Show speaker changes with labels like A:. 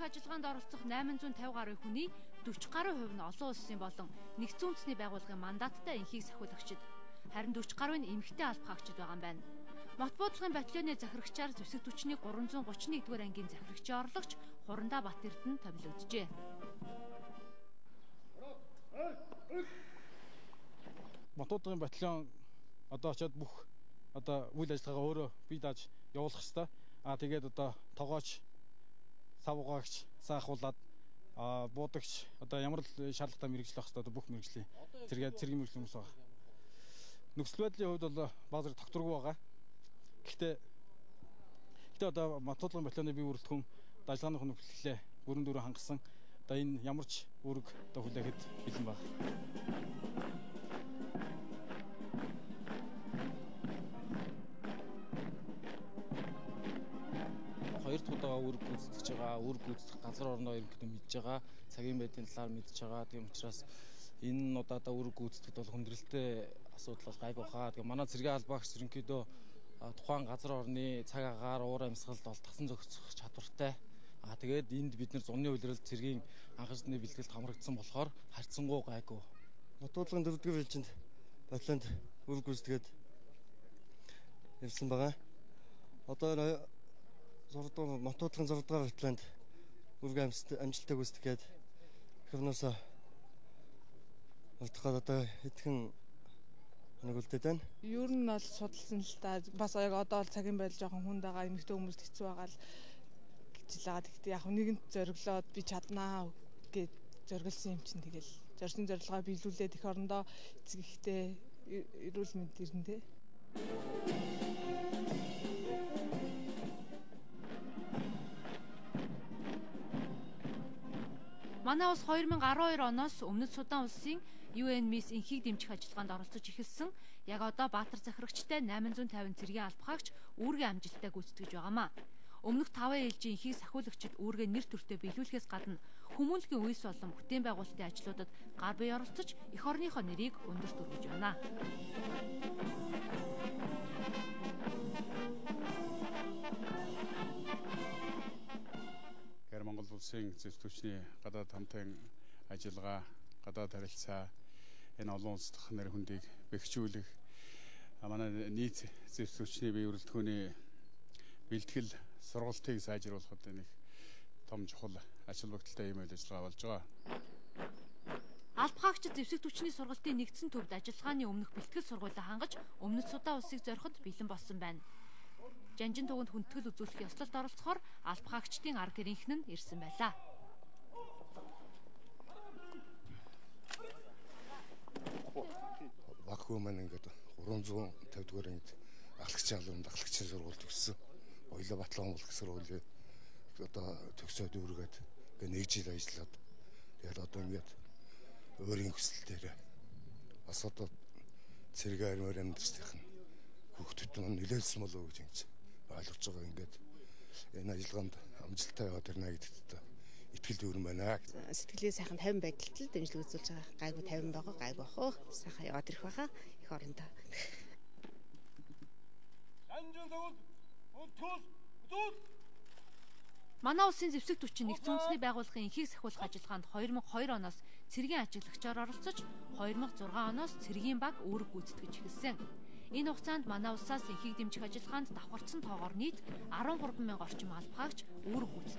A: ажиллагаанд оролцох 850 гаруй хүний 40 гаруй хувь нь олон улсын болон нэгдсэн үндэсний байгууллагын мандаттай энхийг сахиулагчид, харин 40 гаруй нь эмэгтэй албахаагчид байгаа юм байна. Мот буудлын батальоны захирагчаар зэвсэг түвшний 331-р ангийн захирагчийн орлогч Хурандаа Бат Эрдэнэ томилогджээ.
B: Мот буудлын батальон одоо очиод бүх одоо үйл ажиллагаа өөрөө бие дааж явуулах ёстой. Тэгээд одоо тогооч, савгаагч, саахуулаад буудагч одоо ямар л шаардлагатай мэргэжил авах ёстой бүх мэргэжлийн цэргийн мэргэжлийн хүмүүс байгаа. Нөхцөл байдлын хувьд бол бааз зэрэг тогтворгүй байгаа. Гэхдээ одоо мот буудлын батальоны бие бүрэлдэхүүн ажиллагааны хүндлэлээ бүрэн дүүрэн хангасан. Одоо энэ ямар ч үүрэг одоо хүлээхэд бэлэн байна.
C: Хоёр дахь удаа үүрэг гүйцэтгэж байгаа, үүрэг гүйцэтгэх газар орноо ерөнхийдөө мэдж байгаа, цагийн байдлын талаар мэдж байгаа. Тийм учраас энэ удаадаа үүрэг гүйцэтгэхэд бол хүндрэлтэй асуудал бол гайгүй хаа. Тэгээ манай цэргийн албаагч ерөнхийдөө тухайн газар орны цаг агаар, уур амьсгалд бол тасан зохицох чадвартай. Тэгээд энд бид нар зуны үйлрэл цэргийн анхаарсны бэлтгэлд хамрагдсан болохоор харьцангуй гайгүй.
D: Мот буудлын 4-р жилинд батальонд үүрэг гүйцэтгээд явсан байгаа. Одоо мот буудлын 6-р батальонд үүрэг амжилттай гүйцэтгээд хөвнөөсөө болтоход одоо хэдхэн хоног үлдээд байна.
E: Ер нь бол судалсан л та бас яг одоо л цагийн байдал жоохон хүнд байгаа, эмэгтэй хүмүүст хэцүү байгаа л гэж л байгаа. Гэхдээ яг нэгэнт зориглоод би чаднаа гэж зориглсон юм чинь тэгэл зорьсон зорилгоо биелүүлээд эх орондоо эцэг ихтэй эрүүл мэнд ирнэ те.
A: Манай улс 2012 оноос Өмнөд Судан улсын UN-Miss энхийг дэмжих ажиллагаанд оролцож эхэлсэн. Яг одоо Баатар захирагчтай 850 цэргийн албахаагч үүргийн амжилттай гүйцэтгэж байгаамаа. Өмнөх 5 ээлжийн энхийг сахиулагчид үүргээ нэр төртөө биелүүлэхээс гадна хүмүүнлэгийн үйлс болон бүтээн байгуулалтын ажлуудад гар бие оролцож эх орныхоо нэрийг өндөрт өргөж байна.
F: Монгол улсын зэвсэг түвшний гадаад хамтын ажиллагаа, гадаад харилцаа, энэ олон улс дахь нэр хүндийг бэхжүүлэх, манай нийт зэвсэг түвшний бие бүрэлдэхүүний бэлтгэл сургалтыг сайжруулахад нэг том чухал ачаал бүгдэлтэй ийм үйл ажиллагаа болж байгаа.
A: Албахаагчид зэвсэг түвшний сургалтын нэгдсэн төвд ажиллагааны өмнөх бэлтгэл сургуулийг хангаж Өмнөд Судан улсыг зориход бэлэн болсон байна. Жанжин туганд хүндэтгэл үзүүлэх ёслолд оролцохоор албахаагчдын арга гэрийнхэн нь ирсэн байлаа.
G: Баг хөө маань ингээд 350 дугаар ангид ахлагчийн албанд ахлагчийн сургууль төгссөн. Ойлоо Батлан улс сургуулийн одоо төгсөөд үргээд ингээд 1 жил ажиллаад тэгээд одоо ингээд өөрийн хүсэл дээр бас одоо цэрэг армаар амьдчихсан хүүхдүүд нь нөлөөлсөн болов уу гэж ингэж ойлгож байгаа. Ингээд энэ ажиллагаанд амжилттай яваад ирнэ гэдэгт итгэл дүүрэн байна.
H: Сэтгэлээ сайхан 50 байдалд л дэмжлэг үзүүлж байгаа. Гайгүй 50 байгаа, гайгүй бах. Сайхан яваад ирэх байгаа. Их орондоо.
A: Манай улсын зэвсэг түвшин нэгдсэн үндэсний байгууллагын энхийг сахиулах ажиллагаанд 2002 оноос цэргийн ажиглагчаар оролцож 2006 оноос цэргийн баг үүрэг гүйцэтгэж эхэлсэн. Энэ хугацаанд манай улсаас энхийг дэмжих ажиллагаанд давхарцсан тоогоор нийт 13,000 орчим албахаагч үүрэг гүйцэтгэж